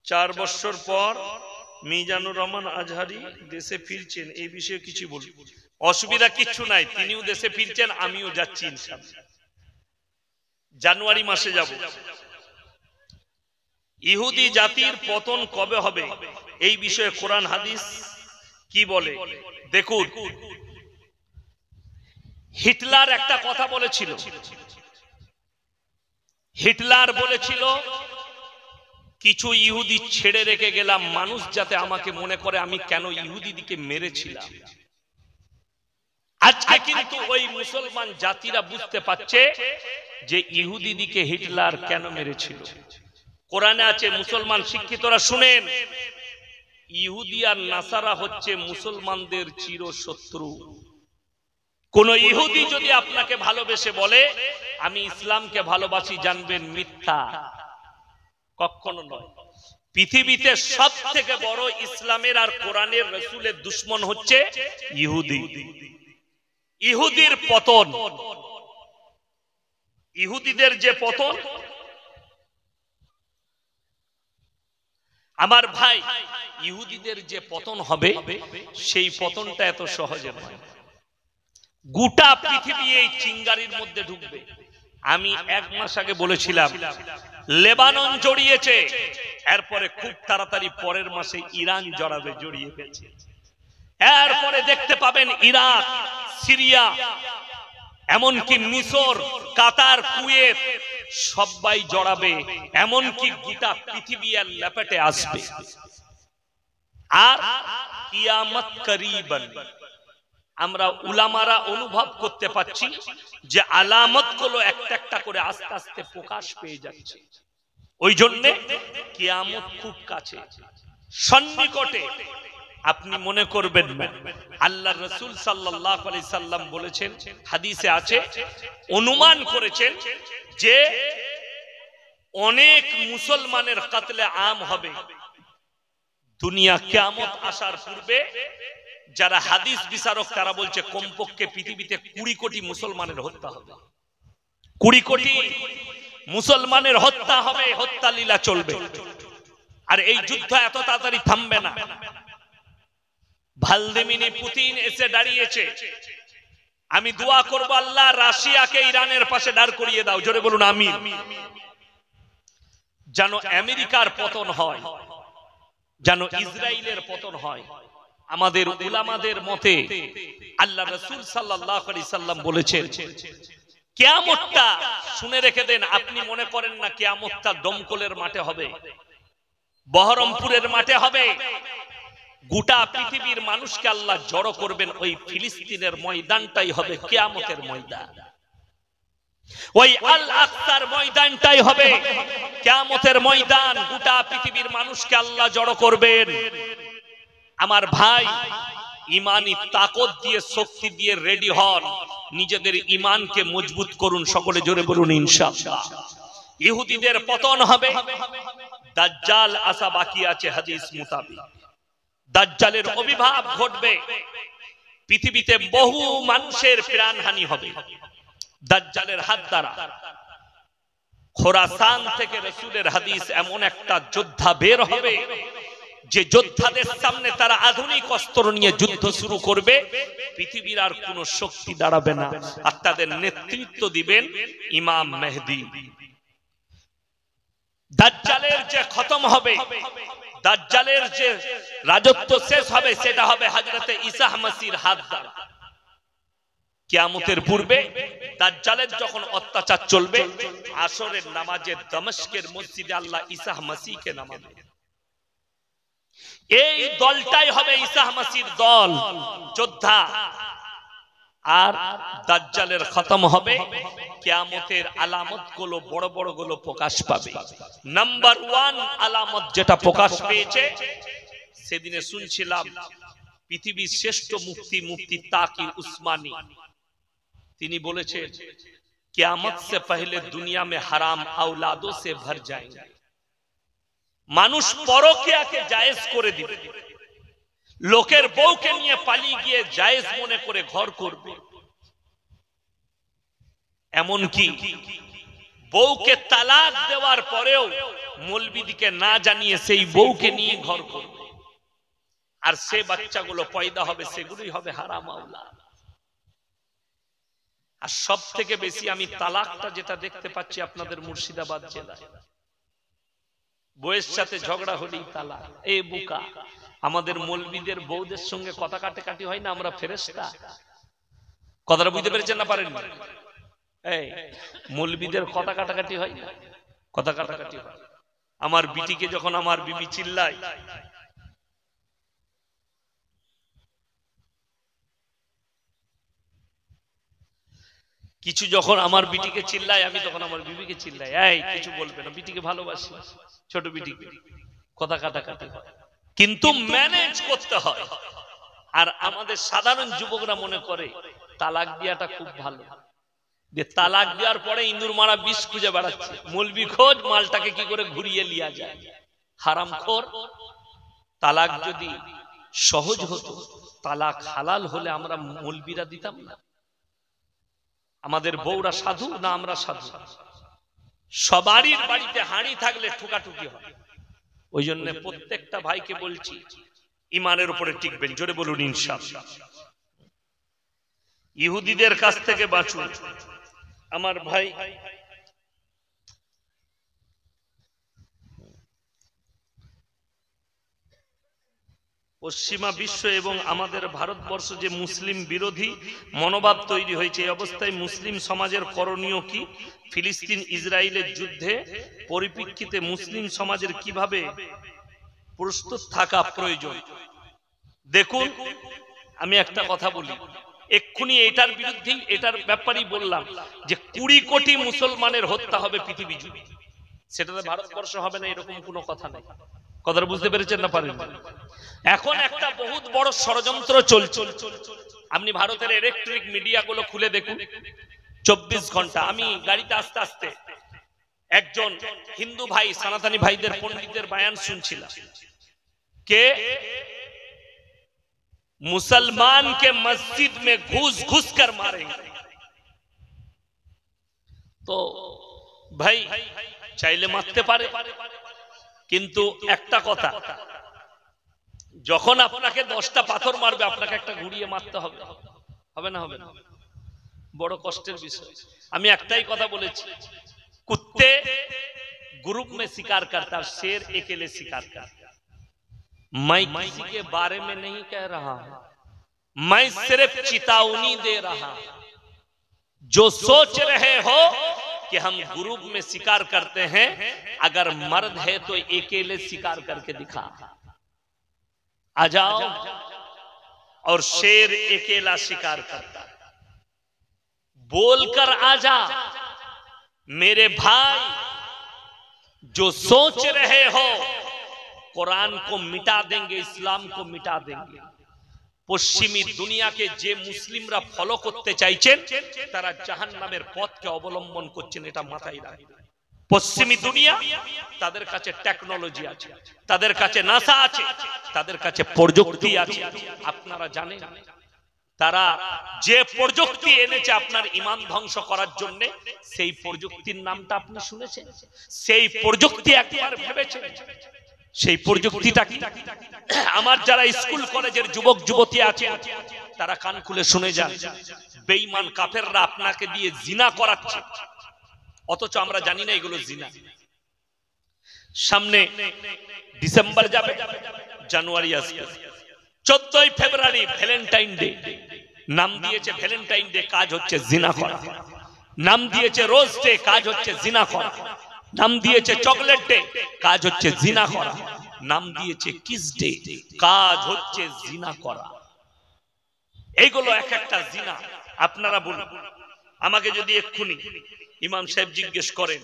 4 বছর পর মিজানুর রহমান আজহারি দেশে ফিরছেন, এই বিষয়ে কিছু বলুন। অসুবিধা কিচ্ছু নাই, তিনিও দেশে ফিরছেন, আমিও যাচ্ছি ইনশাআল্লাহ, জানুয়ারি মাসে যাব। ইহুদি জাতির পতন কবে হবে এই বিষয়ে কোরআন হাদিস কি বলে দেখুন। হিটলার একটা কথা বলেছিল, হিটলার বলেছিল কিছু ইহুদি ছেড়ে রেখে গেলাম, মানুষ যাতে আমাকে মনে করে আমি কেন ইহুদিদিকে মেরেছিলাম। আজকে কিন্তু ওই মুসলমান জাতিরা বুঝতে পারছে যে ইহুদিদিকে হিটলার কেন মেরেছিল। কোরআনে আছে, মুসলমান শিক্ষিতরা শুনেন, ইহুদি আর নাসারা হচ্ছে মুসলমানদের চিরশত্রু। কোন ইহুদি যদি আপনাকে ভালোবেসে বলে আমি ইসলামকে ভালোবাসি, জানবেন মিথ্যা, কখনো নয়। পৃথিবীতে সব থেকে বড় ইসলামের আর কোরআনের রাসূলের দুশমন হচ্ছে ইহুদি। ইহুদির পতন, ইহুদিদের যে পতন, আমার ভাই ইহুদিদের যে পতন হবে সেই পতনটা এত সহজে নয়। গোটা পৃথিবী এই চিঙ্গারির মধ্যে ঢুকবে। আমি 1 মাস আগে বলেছিলাম লেবানন জড়িয়েছে, এরপরে খুব তাড়াতাড়ি পরের মাসে ইরান জড়াবে, জড়িয়ে গেছে। এরপরে দেখতে পাবেন ইরাক, সিরিয়া, এমনকি মিশর, কাতার, কুয়েত সবাই জড়াবে, এমনকি গোটা পৃথিবী আর লেপেটে আসবে। আর কিয়ামত করিবান, আমরা উলামারা অনুভব করতে পাচ্ছি যে আলামতগুলো একটা একটা করে আস্তে আস্তে প্রকাশ পেয়ে যাচ্ছে। ওই জন্য কিয়ামত খুব কাছে, সন্নিকটে। আপনি মনে করবেন না, আল্লাহর রাসূল সাল্লাল্লাহু আলাইহি সাল্লাম বলেছেন, হাদিসে আছে, অনুমান করেছেন যে অনেক মুসলমানের কতলে আম হবে দুনিয়া কিয়ামত আসার পূর্বে। যারা হাদিস বিচারক তারা বলছে কমপক্ষে পৃথিবীতে 20 কোটি মুসলমানের হত্যা হবে, 20 কোটি মুসলমানের হত্যা হবে, হত্যা লীলা চলবে। আর এই যুদ্ধ এত তাড়াতাড়ি থামবে না। ভ্লাদিমির পুতিন এসে দাঁড়িয়েছে, আমি দোয়া করব আল্লাহ রাশিয়াকে ইরানের পাশে দাঁড় করিয়ে দাও, জোরে বলুন আমিন। যেন আমেরিকার পতন হয়, যেন ইসরায়েলের পতন হয়। আমাদের উলামাদের মতে আল্লাহ রাসূল সাল্লাল্লাহু আলাইহি সাল্লাম বলেছেন কিয়ামতটা, শুনে রেখে দেন, আপনি মনে করেন না কিয়ামতটা দমকলের মাঠে হবে, বহরমপুরের মাঠে হবে। গোটা পৃথিবীর মানুষকে আল্লাহ জড়ো করবেন, ওই ফিলিস্তিনের ময়দানটাই হবে কিয়ামতের ময়দান। ওই আল আকসার ময়দানটাই হবে কিয়ামতের ময়দান। গোটা পৃথিবীর মানুষকে আল্লাহ জড়ো করবেন। আমার ভাই, ইমানি তাকত দিয়ে, শক্তি দিয়ে রেডি হন, নিজেদের ইমানকে মজবুত করুন, সকলে জোরে বলুন ইনশাআল্লাহ। ইহুদিদের পতন হবে, দাজ্জাল আসা বাকি আছে হাদিস মোতাবেক। দাজ্জালের আবির্ভাব ঘটবে, পৃথিবীতে বহু মানুষের প্রাণহানি হবে দাজ্জালের হাত দ্বারা। খোরাসান থেকে রাসূলের হাদিস, এমন একটা যোদ্ধা বের হবে যে যোদ্ধাদের সামনে তারা আধুনিক অস্ত্র নিয়ে যুদ্ধ শুরু করবে, পৃথিবীর আর কোন শক্তি দাঁড়াবে না। আর তাদের নেতৃত্ব দিবেন ইমাম মেহেদী। দাজ্জালের যে খতম হবে, দাজ্জালের যে রাজত্ব শেষ হবে, সেটা হবে হযরতে ঈসা মসিহর হাত দ্বারা। কিয়ামতের পূর্বে দাজ্জালের যখন অত্যাচার চলবে, আসরের নামাজে দমস্কের মসজিদে আল্লাহ ঈসা মসিহকে নামাবে। এই দলটাই হবে ঈসা মসিহর দল, যোদ্ধা। আর দাজ্জালের খতম হবে, কিয়ামতের আলামতগুলো বড় বড় গুলো প্রকাশ পাবে। নাম্বার 1 আলামত যেটা প্রকাশ পেয়েছে, সেদিনে শুনছিলাম পৃথিবীর শ্রেষ্ঠ মুফতি, মুফতি তাকি উসমানী, তিনি বলেছেন কিয়ামত से पहले दुनिया में हराम औलादों से भर जाएंगे। মানুষ পরকীয়াকে জায়েজ করে দিবে, লোকের বউকে নিয়ে পালিয়ে গিয়ে জায়েজ মনে করে ঘর করবে। এমনকি বউকে তালাক দেওয়ার পরেও মৌলবীদিকে না জানিয়ে সেই বউকে নিয়ে ঘর করবে, আর সে বাচ্চাগুলো পয়দা হবে, সেগুলোই হবে হারাম আওলাদ। আর সব থেকে বেশি আমি তালাকটা যেটা দেখতে পাচ্ছি আপনাদের মুর্শিদাবাদ জেলায়, বউয়ের সাথে ঝগড়া হলেই তালাক। এ বুকা, আমাদের মৌলবীদের বউদের সঙ্গে কথা কাটাকাটি হয় না, আমরা ফেরেশতা। কথাটা বুঝতে পেরেছেন না পারেন? এই মৌলবীদের কথা কাটাকাটি হয় না, কথা কাটাকাটি হয়। আমার বিটিকে যখন আমার বিবি চিল্লায়, কিছু যখন আমার বিটিকে চিল্লায়, আমি তখন আমার বিবিকে চিল্লাই, এই কিছু বলবে না, বিটিকে ভালোবাসি, ছোট বিটিকে, কথা কাটাকাটি হয়, কিন্তু ম্যানেজ করতে হয়। আর আমাদের সাধারণ যুবকরা মনে করে তালাক দেওয়াটা খুব ভালো, যে তালাক দেওয়ার পরে ইন্দুর মারা বিষ খুঁজে বেড়াচ্ছে, মৌলবি খোঁজ মালটাকে কি করে ঘুরিয়ে লিয়া যায়। হারামখোর। তালাক যদি সহজ হতো, তালাক হালাল হলে আমরা মৌলবিরা দিতাম না। আমাদের বউরা সাধু না আমরা সাধু? সবারই বাড়িতে হাঁড়ি থাকলে ঠুকাঠুকি হয়। ওই জন্য প্রত্যেকটা ভাইকে বলছি, ইমানের উপরে টিকবেন, জোরে বলুন ইনশাআল্লাহ। ইহুদিদের কাছ থেকে বাঁচুন আমার ভাই। পশ্চিমা বিশ্ব এবং আমাদের ভারতবর্ষ যে মুসলিম বিরোধী মনোভাব তৈরি হয়েছে, এই অবস্থায় মুসলিম সমাজের করণীয় কি? ফিলিস্তিন ইসরায়েলের যুদ্ধে পরিপ্রেক্ষিতে মুসলিম সমাজের কিভাবে প্রস্তুত থাকা প্রয়োজন? দেখুন, আমি একটা কথা বলি, এক্ষুনি এটার বিরুদ্ধে, এটার ব্যাপারেই বললাম যে 20 কোটি মুসলমানের হত্যা হবে পৃথিবী জুড়ে, সেটাতে ভারতবর্ষ হবে না এরকম কোনো কথা নেই। কথাটা বুঝতে পেরেছেন না পারেন? এখন একটা বহুত বড় ষড়যন্ত্র চলছে। আপনি ভারতের ইলেকট্রিক মিডিয়া গুলো খুলে দেখুন, 24 ঘন্টা। আমি গাড়িতে আস্তে আস্তে একজন হিন্দু ভাই, সনাতনী ভাইদের, পণ্ডিতের বয়ান শুনছিলাম, কে मुसलमान के मस्जिद में घुस घुस कर मारेंगे। तो भाई চাইলে মারতে পারে, কিন্তু একটা কথা, যখন আপনাকে 10টা পাথর মারবে, আপনাকে একটা ঘুরিয়ে মারতে হবে, হবে না? হবে না? বড় কষ্টের বিষয়। আমি একটাই কথা বলেছি, কুত্তে ग्रुप में शिकार करता, शेर अकेले शिकार करता। मैं किसी के बारे में नहीं कह रहा, मैं सिर्फ चेतावनी दे रहा। जो सोच रहे हो कि हम ग्रुप में शिकार करते हैं, अगर मर्द है तो अकेले शिकार करके दिखा। आ जाओ, और शेर अकेला शिकार करता, बोलकर आ जा मेरे भाई। जो सोच रहे हो कुरान को मिटा देंगे, इस्लाम को मिटा देंगे, পশ্চিমী দুনিয়াকে যে মুসলিমরা ফলো করতে চাইছেন, তারা জাহান্নামের পথকে অবলম্বন করছেন, এটা মাথায় রাখবেন। পশ্চিমী দুনিয়া, তাদের কাছে টেকনোলজি আছে, তাদের কাছে নাসা আছে, তাদের কাছে প্রযুক্তি আছে। আপনারা জানেন তারা যে প্রযুক্তি এনেছে আপনার ঈমান ধ্বংস করার জন্য, সেই প্রযুক্তির নামটা আপনি শুনেছেন? সেই প্রযুক্তি একবার ভেবেছেন সেই প্রযুক্তিটা কি? আমার যারা স্কুল কলেজের যুবক যুবতী আছে, তারা কান খুলে শুনে যান, বেঈমান কাফেররা আপনাকে দিয়ে জিনা করাচ্ছে, অথচ আমরা জানি না এগুলো জিনা। সামনে ডিসেম্বর যাবে, জানুয়ারি আসবে, 14ই ফেব্রুয়ারি ভ্যালেন্টাইন ডে। নাম দিয়েছে ভ্যালেন্টাইন ডে, কাজ হচ্ছে জিনা করা। নাম দিয়েছে রোজ ডে, কাজ হচ্ছে জিনা করা। নাম দিয়েছে চকলেট ডে, কাজ হচ্ছে জিনা করা। নাম দিয়েছে কিস ডে, কাজ হচ্ছে জিনা করা। এইগুলো এক একটা জিনা। আপনারা বলুন, আমাকে যদি এক্ষুনি ইমাম সাহেব জিজ্ঞেস করেন,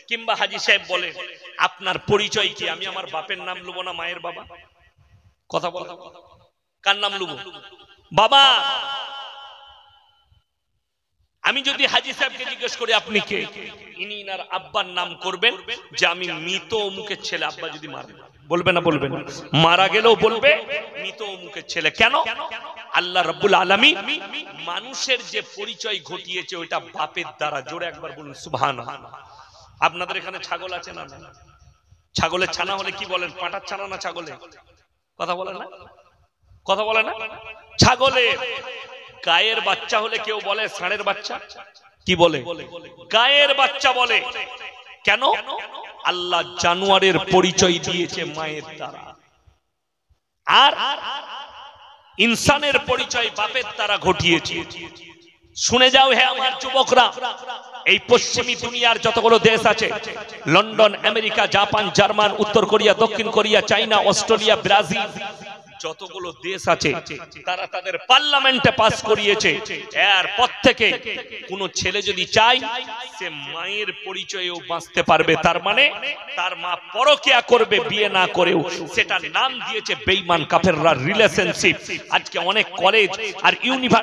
কিংবা হাজী সাহেব বলেন আপনার পরিচয় কি, আমি আমার বাপের নাম লুবো না মায়ের বাবা? কথা বল, কার নাম লুবো? বাবা। আমি যদি হাজী সাহেবকে জিজ্ঞেস করি আপনি কে, ইনি ইনার আব্বার নাম করবেন যে আমি মৃত অমুকের ছেলে। আব্বা যদি মারবে, বলবে না? বলবে না? মারা গেলেও বলবে মৃত অমুকের ছেলে। কেন? আল্লাহ রাব্বুল আলামিন মানুষের যে পরিচয় ঘটিয়েছে ওইটা বাপের দ্বারা। জোরে একবার বলুন সুবহানাল্লাহ। আপনাদের এখানে ছাগল আছে না? ছাগলের ছানা হলে কি বলেন? পাঁঠার ছানা না ছাগলে? কথা বলে না? কথা বলে না? ছাগলের গায়ের বাচ্চা হলে কেউ বলে ষাঁড়ের বাচ্চা? কি বলে? গায়ের বাচ্চা বলে। কেন? আল্লাহ জানোয়ারের পরিচয় দিয়েছে মায়ের দ্বারা, আর ইনসানের পরিচয় বাপের দ্বারা ঘটিয়েছে। শুনে যাও হে আমার যুবকরা, এই পশ্চিমী দুনিয়ার যতগুলো দেশ আছে, লন্ডন, আমেরিকা, জাপান, জার্মান, উত্তর কোরিয়া, দক্ষিণ কোরিয়া, চায়না, অস্ট্রেলিয়া, ব্রাজিল, যতগুলো দেশ আছে তারা তাদের পার্লামেন্টে পাস করিয়েছে, এরপর থেকে কোন ছেলে যদি চায় সে মায়ের পরিচয়েও বাঁচতে পারবে। তার মানে তার মা পরকিয়া করবে বিয়ে না করেও, সেটার নাম দিয়েছে বেঈমান কাফেররা রিলেশনশিপ। আজকে অনেক কলেজ আর ইউনিভার্সিটি